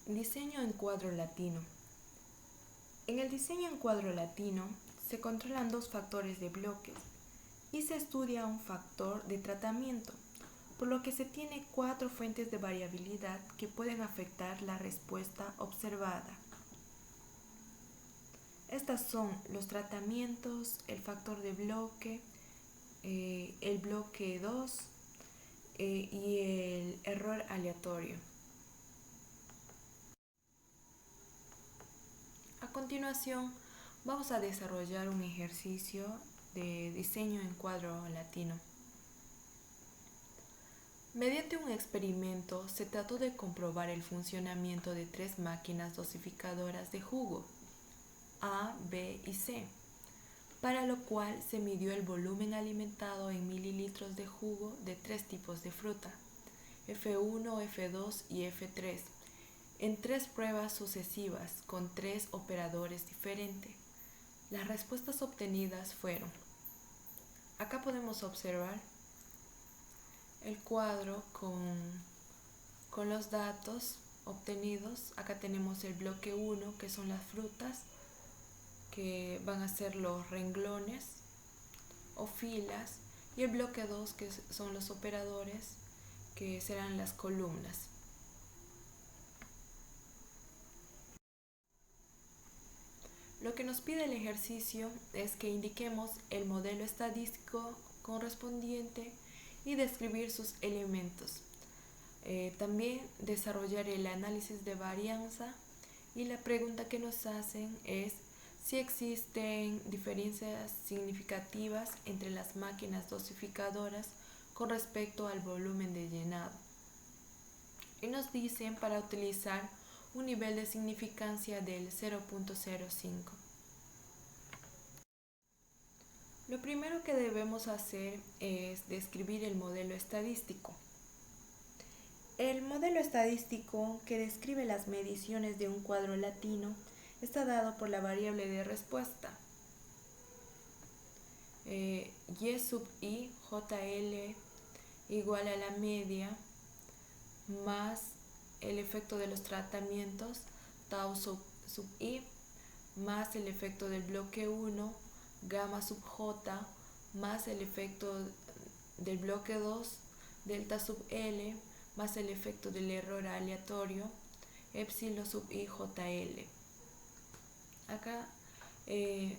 Diseño en cuadro latino. En el diseño en cuadro latino se controlan dos factores de bloques y se estudia un factor de tratamiento, por lo que se tiene 4 fuentes de variabilidad que pueden afectar la respuesta observada. Estas son los tratamientos, el factor de bloque, el bloque 2 y el error aleatorio. A continuación, vamos a desarrollar un ejercicio de diseño en cuadro latino. Mediante un experimento se trató de comprobar el funcionamiento de 3 máquinas dosificadoras de jugo, A, B y C, para lo cual se midió el volumen alimentado en mililitros de jugo de 3 tipos de fruta, F1, F2 y F3, en 3 pruebas sucesivas con 3 operadores diferentes. Las respuestas obtenidas fueron: acá podemos observar el cuadro con los datos obtenidos. Acá tenemos el bloque 1, que son las frutas, que van a ser los renglones o filas, y el bloque 2, que son los operadores, que serán las columnas. Lo que nos pide el ejercicio es que indiquemos el modelo estadístico correspondiente y describir sus elementos. También desarrollar el análisis de varianza, y la pregunta que nos hacen es si existen diferencias significativas entre las máquinas dosificadoras con respecto al volumen de llenado. Y nos dicen para utilizar un nivel de significancia del 0.05. Lo primero que debemos hacer es describir el modelo estadístico. El modelo estadístico que describe las mediciones de un cuadro latino está dado por la variable de respuesta y sub i jl igual a la media más el efecto de los tratamientos tau sub i más el efecto del bloque 1 gamma sub j más el efecto del bloque 2 delta sub l más el efecto del error aleatorio epsilon sub i jl. Acá,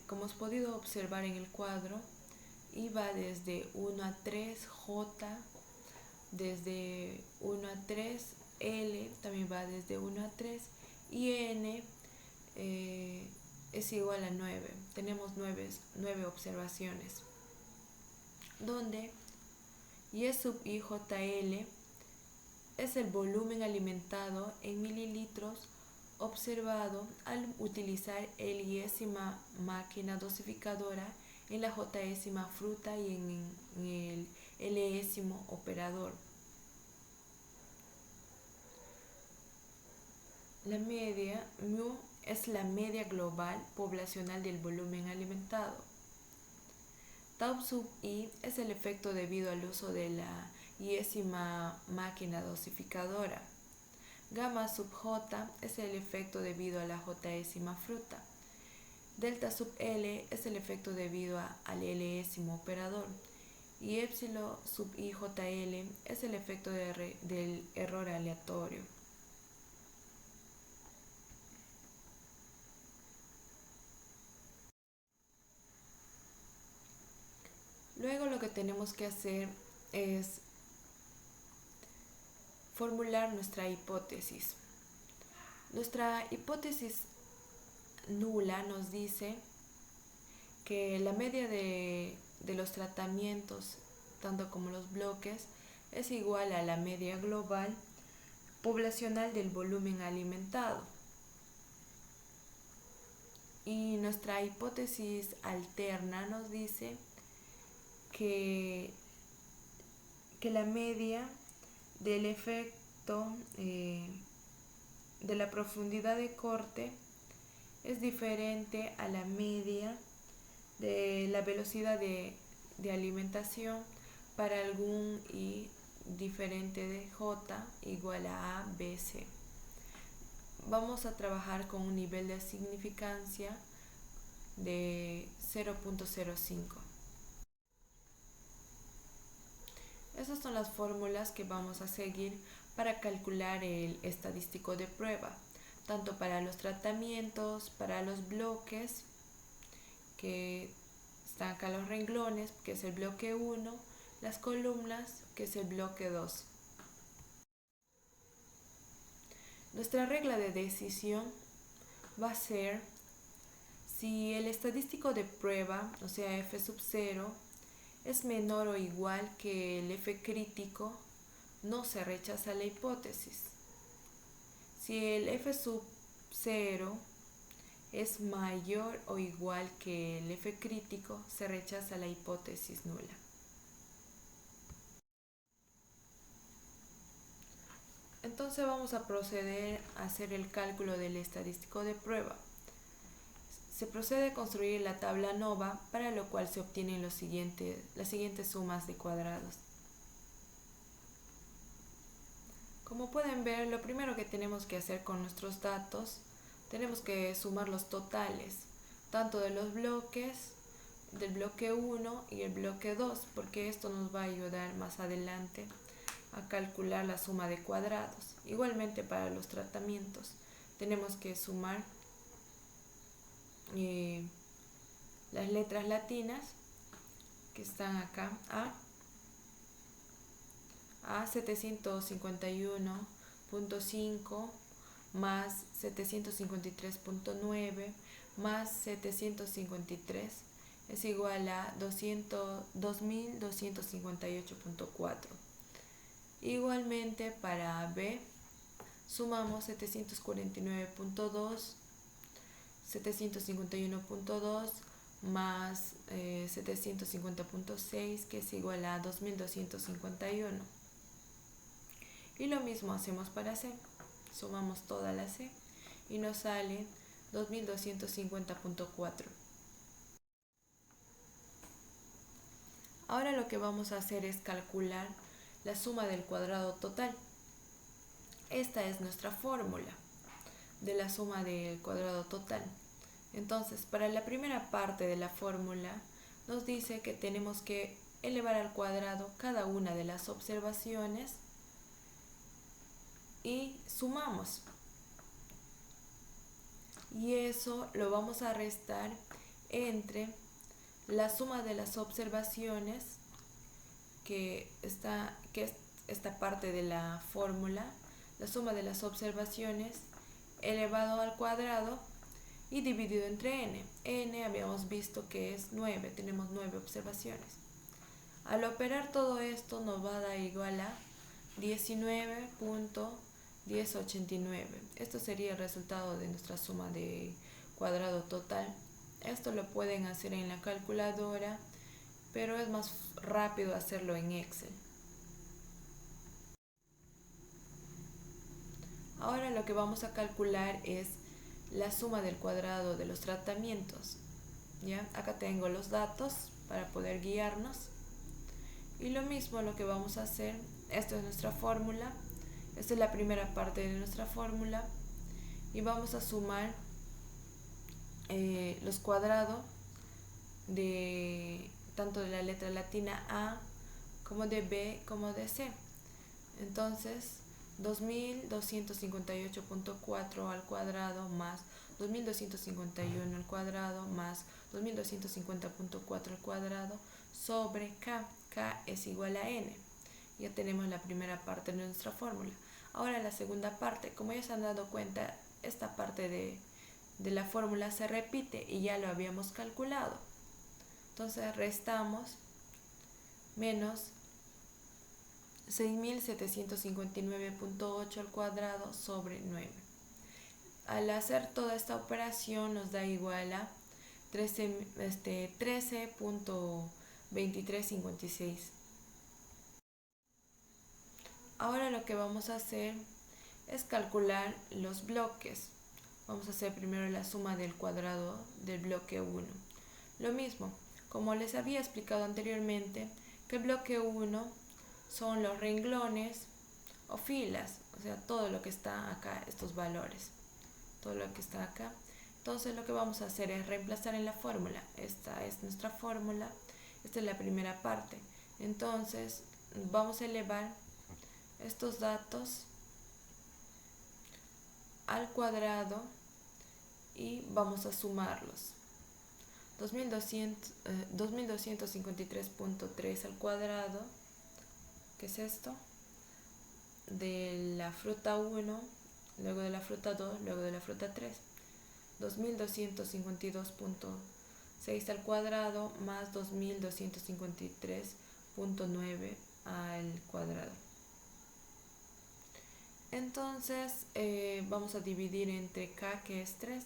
como hemos podido observar en el cuadro, I va desde 1 a 3, J desde 1 a 3, L también va desde 1 a 3 y N es igual a 9. Tenemos 9 observaciones, donde Y sub i jl es el volumen alimentado en mililitros observado al utilizar el iésima máquina dosificadora en la jésima fruta y en el lésimo operador. La media, mu, es la media global poblacional del volumen alimentado. Tau sub i es el efecto debido al uso de la iésima máquina dosificadora. Gamma sub j es el efecto debido a la jésima fruta. Delta sub L es el efecto debido al lésimo operador. Y epsilon sub i jl es el efecto del error aleatorio. Luego lo que tenemos que hacer es formular nuestra hipótesis. Nuestra hipótesis nula nos dice que la media de los tratamientos, tanto como los bloques, es igual a la media global poblacional del volumen alimentado. Y nuestra hipótesis alterna nos dice que la media del efecto de la profundidad de corte es diferente a la media de la velocidad de alimentación para algún i diferente de j igual a a, b, c. vamos a trabajar con un nivel de significancia de 0.05. Esas son las fórmulas que vamos a seguir para calcular el estadístico de prueba, tanto para los tratamientos, para los bloques, que están acá los renglones, que es el bloque 1, las columnas, que es el bloque 2. Nuestra regla de decisión va a ser si el estadístico de prueba, o sea f sub 0, es menor o igual que el f crítico, no se rechaza la hipótesis. Si el f sub 0 es mayor o igual que el f crítico, se rechaza la hipótesis nula. Entonces vamos a proceder a hacer el cálculo del estadístico de prueba. Se procede a construir la tabla ANOVA, para lo cual se obtienen las siguientes sumas de cuadrados. Como pueden ver, lo primero que tenemos que hacer con nuestros datos, tenemos que sumar los totales, tanto de los bloques, del bloque 1 y el bloque 2, porque esto nos va a ayudar más adelante a calcular la suma de cuadrados. Igualmente para los tratamientos, tenemos que sumar las letras latinas que están acá, a 751.5 más 753.9 más 753 es igual a 2258.4. Igualmente para B sumamos 749.2, 751.2 más 750.6, que es igual a 2251. Y lo mismo hacemos para C. Sumamos toda la C y nos sale 2250.4. Ahora lo que vamos a hacer es calcular la suma del cuadrado total. Esta es nuestra fórmula de la suma del cuadrado total. Entonces, para la primera parte de la fórmula nos dice que tenemos que elevar al cuadrado cada una de las observaciones y sumamos. Y eso lo vamos a restar entre la suma de las observaciones, que es esta parte de la fórmula, la suma de las observaciones elevado al cuadrado y dividido entre n. N habíamos visto que es 9, tenemos 9 observaciones. Al operar todo esto nos va a dar igual a 19.1089. Esto sería el resultado de nuestra suma de cuadrado total. Esto lo pueden hacer en la calculadora, pero es más rápido hacerlo en Excel. Ahora lo que vamos a calcular es la suma del cuadrado de los tratamientos. ¿Ya? Acá tengo los datos para poder guiarnos. Y lo mismo lo que vamos a hacer, esta es nuestra fórmula, esta es la primera parte de nuestra fórmula, y vamos a sumar los cuadrados de tanto de la letra latina A como de B como de C. Entonces 2258.4 al cuadrado más 2251 al cuadrado más 2250.4 al cuadrado sobre K. K es igual a N. Ya tenemos la primera parte de nuestra fórmula. Ahora la segunda parte. Como ya se han dado cuenta, esta parte de la fórmula se repite y ya lo habíamos calculado. Entonces restamos menos 6.759.8 al cuadrado sobre 9. Al hacer toda esta operación nos da igual a 13.2356. Ahora lo que vamos a hacer es calcular los bloques. Vamos a hacer primero la suma del cuadrado del bloque 1. Lo mismo, como les había explicado anteriormente, que el bloque 1 son los renglones o filas, o sea, todo lo que está acá, estos valores. todo lo que está acá. Entonces lo que vamos a hacer es reemplazar en la fórmula. Esta es nuestra fórmula, esta es la primera parte. Entonces vamos a elevar estos datos al cuadrado y vamos a sumarlos. 2253.3 al cuadrado, ¿qué es esto? De la fruta 1, luego de la fruta 2, luego de la fruta 3. 2252.6 al cuadrado más 2253.9 al cuadrado. Entonces vamos a dividir entre k, que es 3,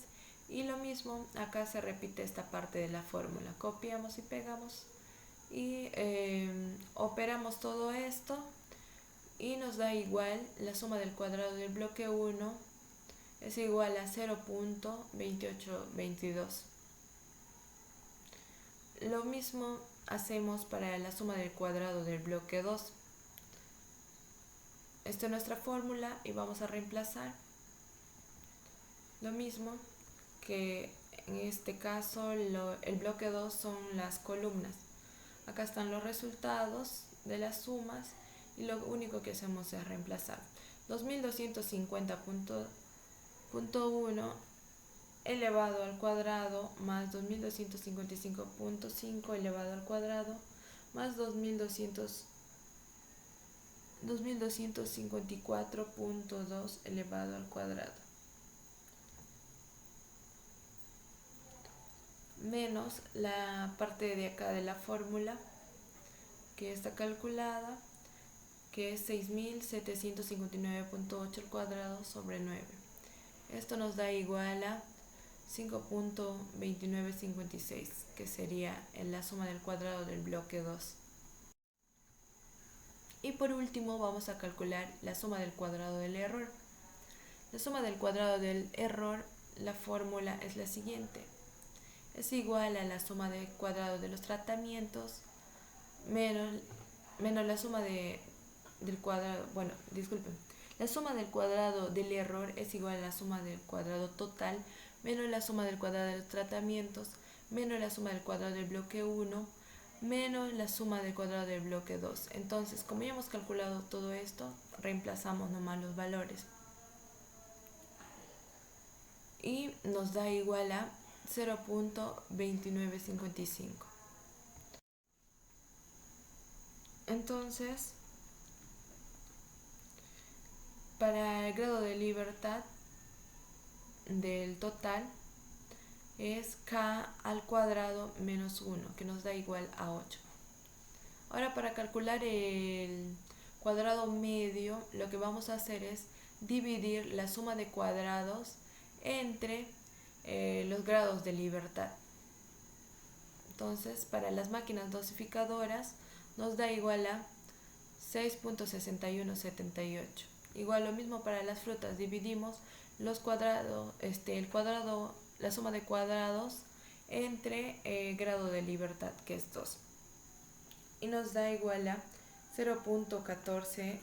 y lo mismo acá se repite esta parte de la fórmula. Copiamos y pegamos y operamos todo esto y nos da igual la suma del cuadrado del bloque 1 es igual a 0.2822. Lo mismo hacemos para la suma del cuadrado del bloque 2. Esta es nuestra fórmula y vamos a reemplazar. Lo mismo que en este caso el bloque 2 son las columnas. Acá están los resultados de las sumas y lo único que hacemos es reemplazar. 2250.1 elevado al cuadrado más 2255.5 elevado al cuadrado más 2254.2 elevado al cuadrado menos la parte de acá de la fórmula que está calculada, que es 6759.8 al cuadrado sobre 9. Esto nos da igual a 5.2956, que sería la suma del cuadrado del bloque 2. Y por último vamos a calcular la suma del cuadrado del error. La suma del cuadrado del error, la fórmula es la siguiente. Es igual a la suma del cuadrado de los tratamientos menos la suma del cuadrado, la suma del cuadrado del error es igual a la suma del cuadrado total menos la suma del cuadrado de los tratamientos menos la suma del cuadrado del bloque 1 menos la suma del cuadrado del bloque 2. Entonces, como ya hemos calculado todo esto, reemplazamos nomás los valores y nos da igual a 0.2955. Entonces, para el grado de libertad del total es k al cuadrado menos 1, que nos da igual a 8. Ahora, para calcular el cuadrado medio, lo que vamos a hacer es dividir la suma de cuadrados entre los grados de libertad. Entonces, para las máquinas dosificadoras nos da igual a 6.6178. Igual lo mismo para las frutas, dividimos los cuadrados, la suma de cuadrados entre grado de libertad, que es 2. Y nos da igual a 0.1411.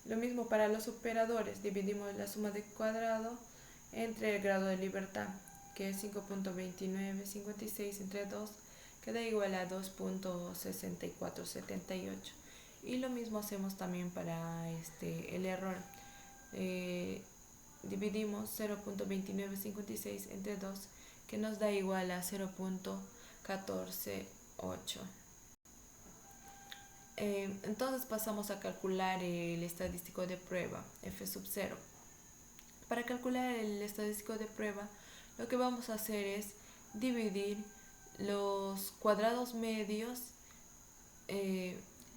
Lo mismo para los operadores, dividimos la suma de cuadrado entre el grado de libertad, que es 5.2956 entre 2, que da igual a 2.6478. Y lo mismo hacemos también para el error. Dividimos 0.2956 entre 2, que nos da igual a 0.148. Entonces pasamos a calcular el estadístico de prueba, F sub 0. Para calcular el estadístico de prueba, lo que vamos a hacer es dividir los cuadrados medios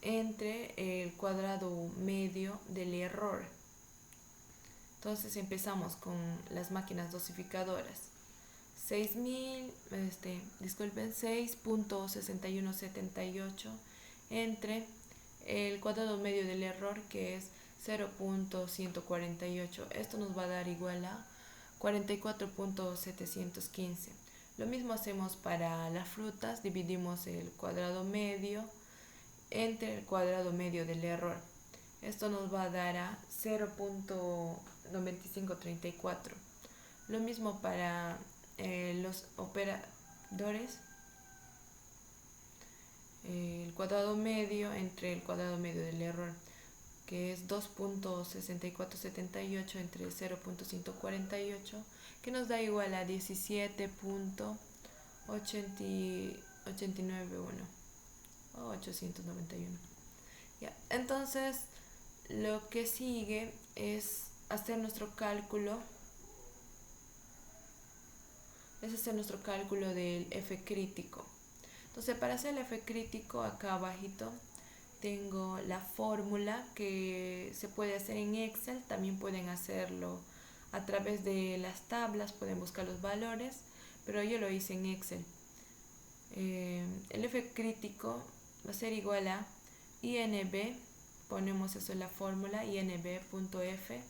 entre el cuadrado medio del error. Entonces empezamos con las máquinas dosificadoras. 6.6178 entre el cuadrado medio del error, que es 0.148. Esto nos va a dar igual a 44.715. Lo mismo hacemos para las frutas, dividimos el cuadrado medio entre el cuadrado medio del error. Esto nos va a dar a 0.9534. Lo mismo para los operadores. El cuadrado medio entre el cuadrado medio del error, que es 2.6478 entre 0.148, que nos da igual a 17.891 o 891. Ya. Entonces, lo que sigue es hacer nuestro cálculo. Del F crítico. Entonces, para hacer el F crítico, acá abajito tengo la fórmula que se puede hacer en Excel. También pueden hacerlo a través de las tablas, pueden buscar los valores, pero yo lo hice en Excel. El F crítico va a ser igual a INB, ponemos eso en la fórmula, INB.F.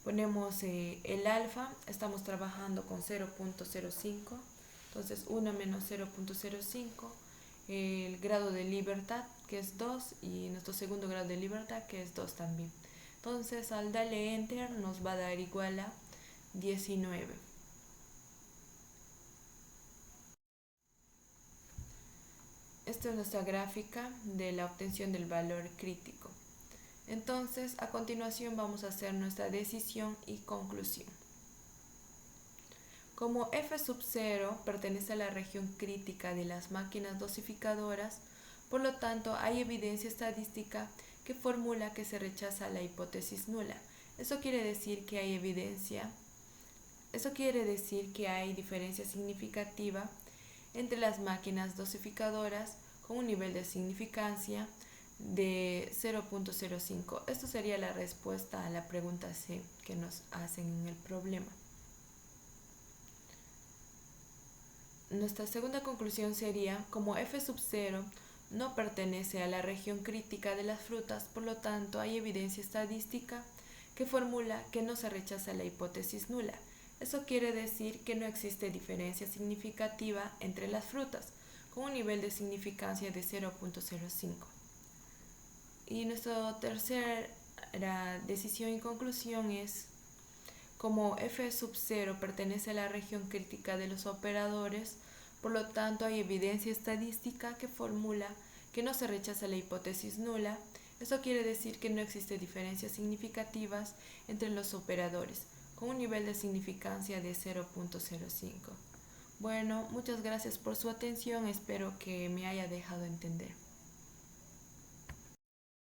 Ponemos el alfa, estamos trabajando con 0.05, entonces 1 menos 0.05, el grado de libertad que es 2 y nuestro segundo grado de libertad que es 2 también. Entonces al darle enter nos va a dar igual a 19. Esta es nuestra gráfica de la obtención del valor crítico. Entonces, a continuación vamos a hacer nuestra decisión y conclusión. Como F sub 0 pertenece a la región crítica de las máquinas dosificadoras, por lo tanto hay evidencia estadística que formula que se rechaza la hipótesis nula. Eso quiere decir que hay diferencia significativa entre las máquinas dosificadoras con un nivel de significancia de 0.05. Esto sería la respuesta a la pregunta C que nos hacen en el problema. Nuestra segunda conclusión sería, como F sub 0 no pertenece a la región crítica de las frutas, por lo tanto hay evidencia estadística que formula que no se rechaza la hipótesis nula. Eso quiere decir que no existe diferencia significativa entre las frutas, con un nivel de significancia de 0.05. Y nuestra tercera decisión y conclusión es, como F sub 0 pertenece a la región crítica de los operadores, por lo tanto hay evidencia estadística que formula que no se rechaza la hipótesis nula. Eso quiere decir que no existe diferencias significativas entre los operadores, con un nivel de significancia de 0.05. Bueno, muchas gracias por su atención, espero que me haya dejado entender.